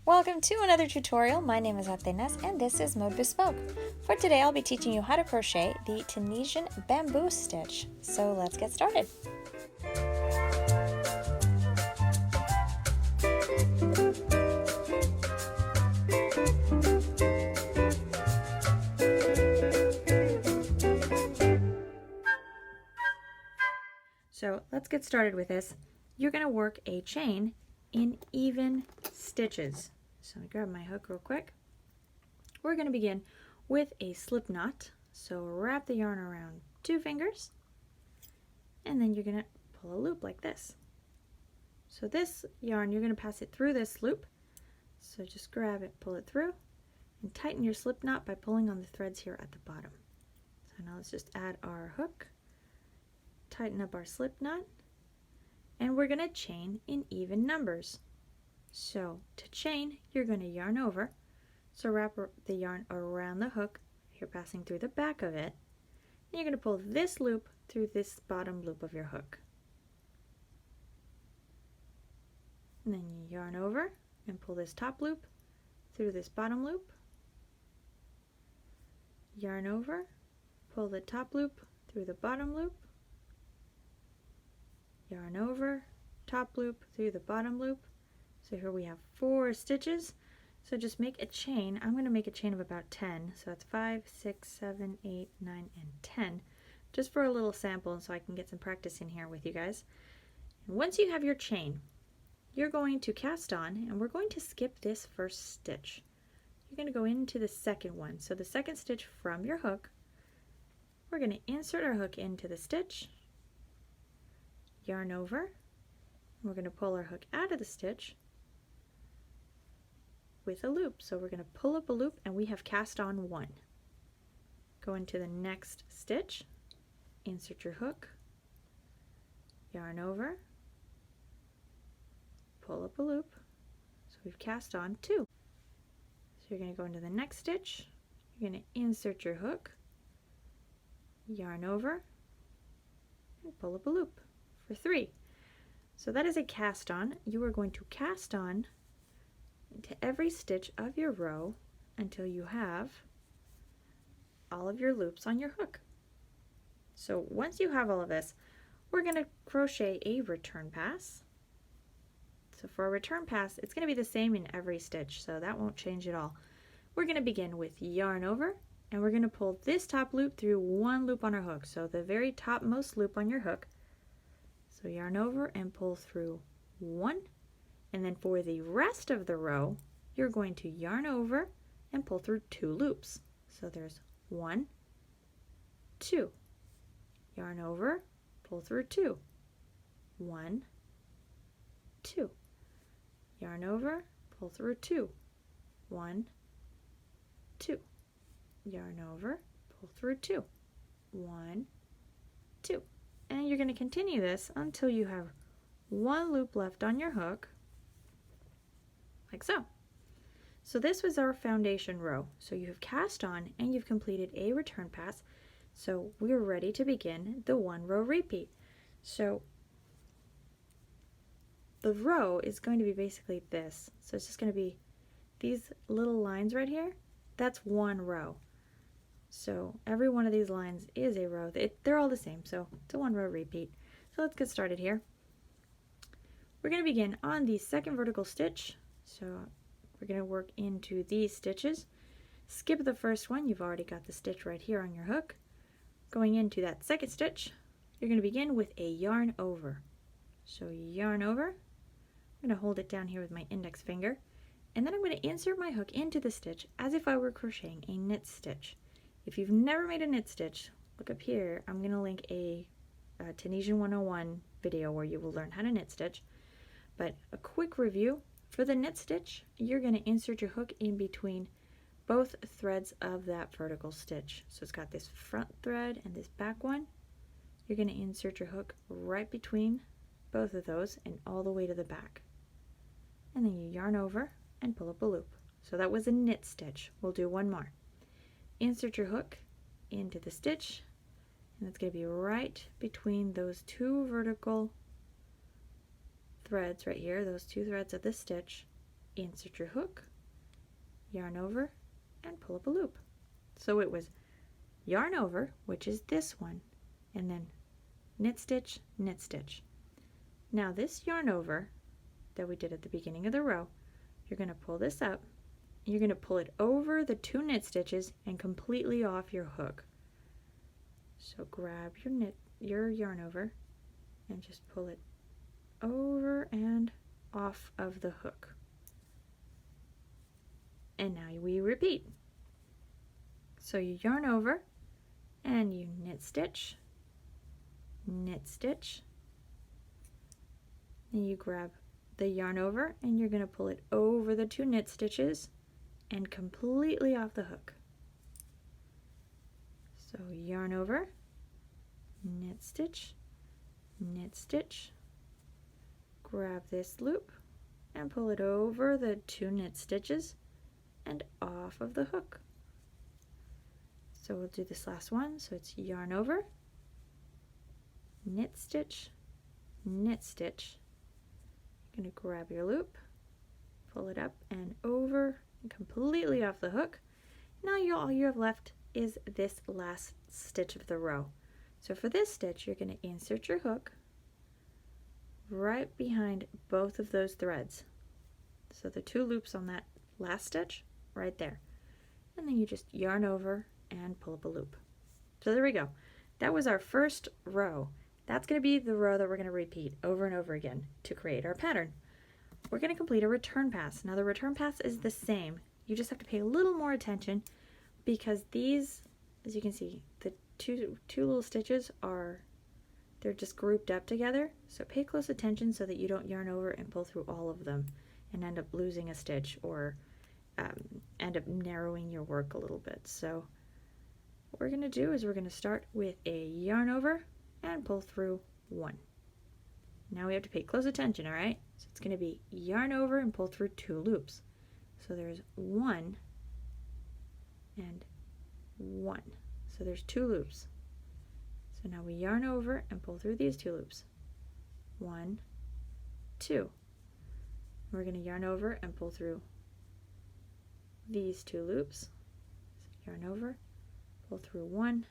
Welcome to another tutorial. My name is Atenas and this is Mode Bespoke. For today I'll be teaching you how to crochet the Tunisian bamboo stitch. So let's get started. So let's get started with this. You're going to work a chain in even stitches. So I'm going to grab my hook real quick. We're going to begin with a slip knot. So wrap the yarn around 2 fingers and then you're going to pull a loop like this. So this yarn, you're going to pass it through this loop. So just grab it, pull it through, and tighten your slip knot by pulling on the threads here at the bottom. So now let's just add our hook, tighten up our slip knot, and we're going to chain in even numbers. So to chain, you're going to yarn over. So wrap the yarn around the hook. You're passing through the back of it. And you're going to pull this loop through this bottom loop of your hook. And then you yarn over and pull this top loop through this bottom loop. Yarn over, pull the top loop through the bottom loop. Yarn over, top loop through the bottom loop. So here we have 4 stitches. So just make a chain. I'm going to make a chain of about 10. So that's 5, 6, 7, 8, 9, and 10. Just for a little sample and so I can get some practice in here with you guys. And once you have your chain, you're going to cast on and we're going to skip this first stitch. You're going to go into the second one. So the second stitch from your hook, we're going to insert our hook into the stitch, yarn over, and we're going to pull our hook out of the stitch with a loop. So we're going to pull up a loop and we have cast on 1. Go into the next stitch, insert your hook, yarn over, pull up a loop. So we've cast on 2. So you're going to go into the next stitch, you're going to insert your hook, yarn over, and pull up a loop for 3. So that is a cast on. You are going to cast on into every stitch of your row until you have all of your loops on your hook. So once you have all of this, we're going to crochet a return pass. So for a return pass, it's going to be the same in every stitch, so that won't change at all. We're going to begin with yarn over, and we're going to pull this top loop through 1 loop on our hook, so the very topmost loop on your hook. So yarn over and pull through 1, and then for the rest of the row, you're going to yarn over and pull through 2 loops. So there's 1, 2, yarn over, pull through 2, 1, 2, yarn over, pull through 2, 1, 2, yarn over, pull through 2, 1, 2. And you're going to continue this until you have 1 loop left on your hook, like so. So this was our foundation row. So you have cast on and you've completed a return pass. So we're ready to begin the 1 row repeat. So the row is going to be basically this. So it's just going to be these little lines right here. That's 1 row. So every one of these lines is a row. They're all the same, so it's a 1 row repeat. So let's get started here. We're going to begin on the second vertical stitch. So we're going to work into these stitches. Skip the first one. You've already got the stitch right here on your hook. Going into that second stitch, you're going to begin with a yarn over. So yarn over. I'm going to hold it down here with my index finger. And then I'm going to insert my hook into the stitch as if I were crocheting a knit stitch. If you've never made a knit stitch, look up here. I'm going to link a Tunisian 101 video where you will learn how to knit stitch. But a quick review, for the knit stitch, you're going to insert your hook in between both threads of that vertical stitch. So it's got this front thread and this back one. You're going to insert your hook right between both of those and all the way to the back. And then you yarn over and pull up a loop. So that was a knit stitch. We'll do 1 more. Insert your hook into the stitch, and it's going to be right between those 2 vertical threads right here, those 2 threads of the stitch. insert your hook, yarn over, and pull up a loop. So it was yarn over, which is this one, and then knit stitch, knit stitch. Now this yarn over that we did at the beginning of the row, you're going to pull this up, and you're going to pull it over the 2 knit stitches and completely off your hook. So grab your yarn over and just pull it over and off of the hook. And now we repeat. So you yarn over and you knit stitch, then you grab the yarn over and you're going to pull it over the 2 knit stitches and completely off the hook. So yarn over, knit stitch, grab this loop and pull it over the 2 knit stitches and off of the hook. So we'll do this last one. So it's yarn over, knit stitch, you're going to grab your loop, pull it up and over and completely off the hook. Now all you have left is this last stitch of the row. So for this stitch, you're going to insert your hook right behind both of those threads. So the 2 loops on that last stitch right there. And then you just yarn over and pull up a loop. So there we go. That was our first row. That's going to be the row that we're going to repeat over and over again to create our pattern. We're going to complete a return pass. Now the return pass is the same. You just have to pay a little more attention because these, as you can see, the two little stitches they're just grouped up together. So pay close attention so that you don't yarn over and pull through all of them and end up losing a stitch or end up narrowing your work a little bit. So what we're going to do is we're going to start with a yarn over and pull through 1. Now we have to pay close attention, all right? So it's going to be yarn over and pull through 2 loops. So there's 1 and 1. So there's 2 loops. So now we yarn over and pull through these 2 loops. 1, 2. We're going to yarn over and pull through these 2 loops. So yarn over, pull through 1,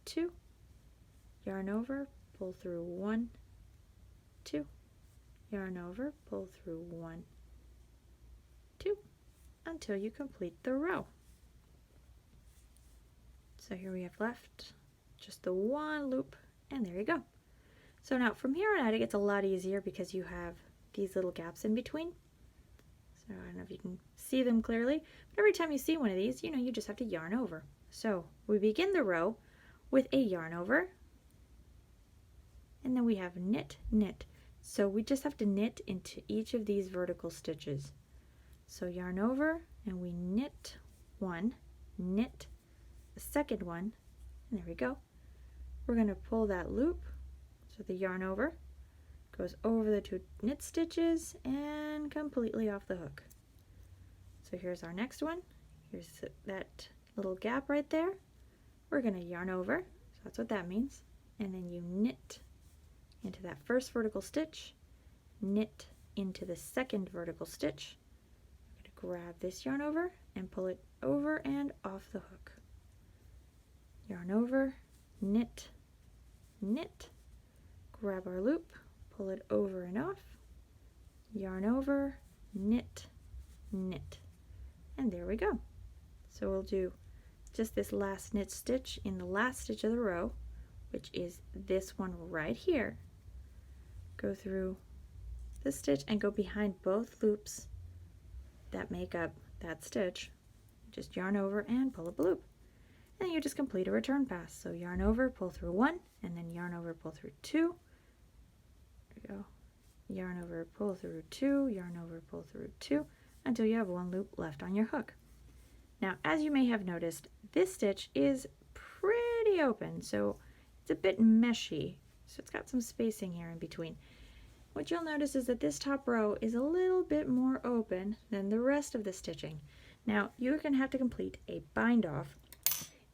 2. Yarn over, pull through 1, 2. Yarn over, pull through 1, 2 until you complete the row. So here we have left just the 1 loop, and there you go. So now from here on out it gets a lot easier because you have these little gaps in between. So I don't know if you can see them clearly, but every time you see one of these, you just have to yarn over. So we begin the row with a yarn over, and then we have knit, knit. So we just have to knit into each of these vertical stitches. So yarn over, and we knit 1, knit the second one, and there we go. We're going to pull that loop, so the yarn over goes over the 2 knit stitches and completely off the hook. So here's our next one. Here's that little gap right there. We're going to yarn over, so that's what that means, and then you knit into that first vertical stitch, knit into the second vertical stitch. We're going to grab this yarn over and pull it over and off the hook. Yarn over, knit, knit, grab our loop, pull it over and off, yarn over, knit, knit, and there we go. So we'll do just this last knit stitch in the last stitch of the row, which is this one right here. Go through this stitch and go behind both loops that make up that stitch. Just yarn over and pull up a loop. And you just complete a return pass. So yarn over, pull through 1, and then yarn over, pull through 2. There we go. Yarn over, pull through 2, yarn over, pull through 2, until you have 1 loop left on your hook. Now, as you may have noticed, this stitch is pretty open, so it's a bit meshy. So it's got some spacing here in between. What you'll notice is that this top row is a little bit more open than the rest of the stitching. Now, you're going to have to complete a bind off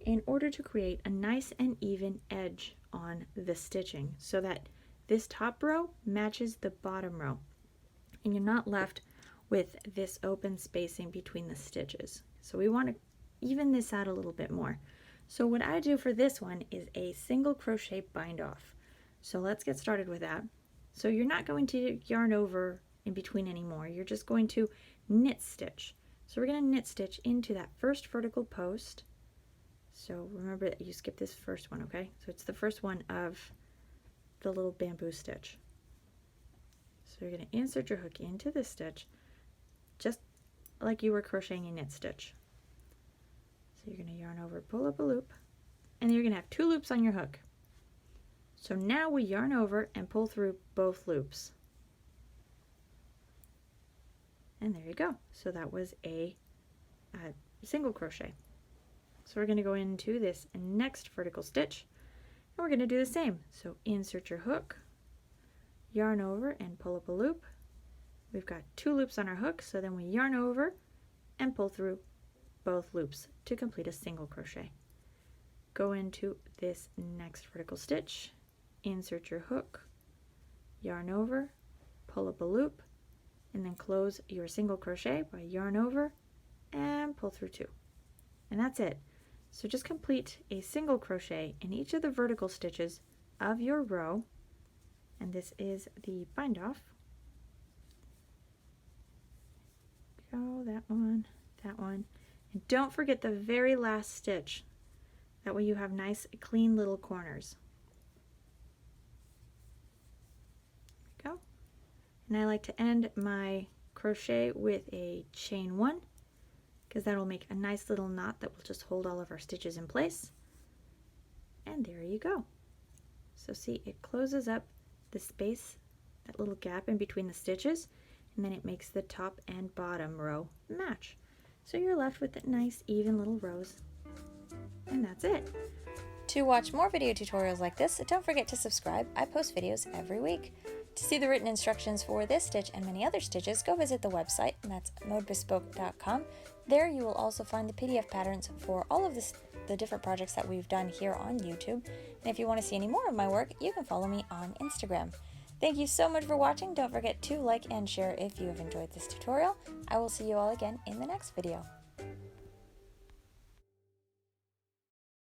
in order to create a nice and even edge on the stitching so that this top row matches the bottom row and you're not left with this open spacing between the stitches. So we want to even this out a little bit more. So what I do for this one is a single crochet bind off. So let's get started with that. So you're not going to yarn over in between anymore. You're just going to knit stitch. So we're going to knit stitch into that first vertical post. So remember that you skip this first one, okay? So it's the first one of the little bamboo stitch. So you're going to insert your hook into this stitch just like you were crocheting a knit stitch. So you're going to yarn over, pull up a loop, and then you're going to have 2 loops on your hook. So now we yarn over and pull through both loops. And there you go. So that was a single crochet. So we're going to go into this next vertical stitch, and we're going to do the same. So insert your hook, yarn over and pull up a loop. We've got 2 loops on our hook, so then we yarn over and pull through both loops to complete a single crochet. Go into this next vertical stitch, insert your hook, yarn over, pull up a loop, and then close your single crochet by yarn over and pull through 2. And that's it. So just complete a single crochet in each of the vertical stitches of your row, and this is the bind off. Go, that one, and don't forget the very last stitch. That way you have nice clean little corners. There we go. And I like to end my crochet with a chain 1, because that'll make a nice little knot that will just hold all of our stitches in place. And there you go. So see, it closes up the space, that little gap in between the stitches, and then it makes the top and bottom row match. So you're left with the nice even little rows. And that's it. To watch more video tutorials like this, don't forget to subscribe. I post videos every week. To see the written instructions for this stitch and many other stitches, go visit the website, and that's modebespoke.com. There you will also find the PDF patterns for all of the different projects that we've done here on YouTube. And if you want to see any more of my work, you can follow me on Instagram. Thank you so much for watching. Don't forget to like and share if you have enjoyed this tutorial. I will see you all again in the next video.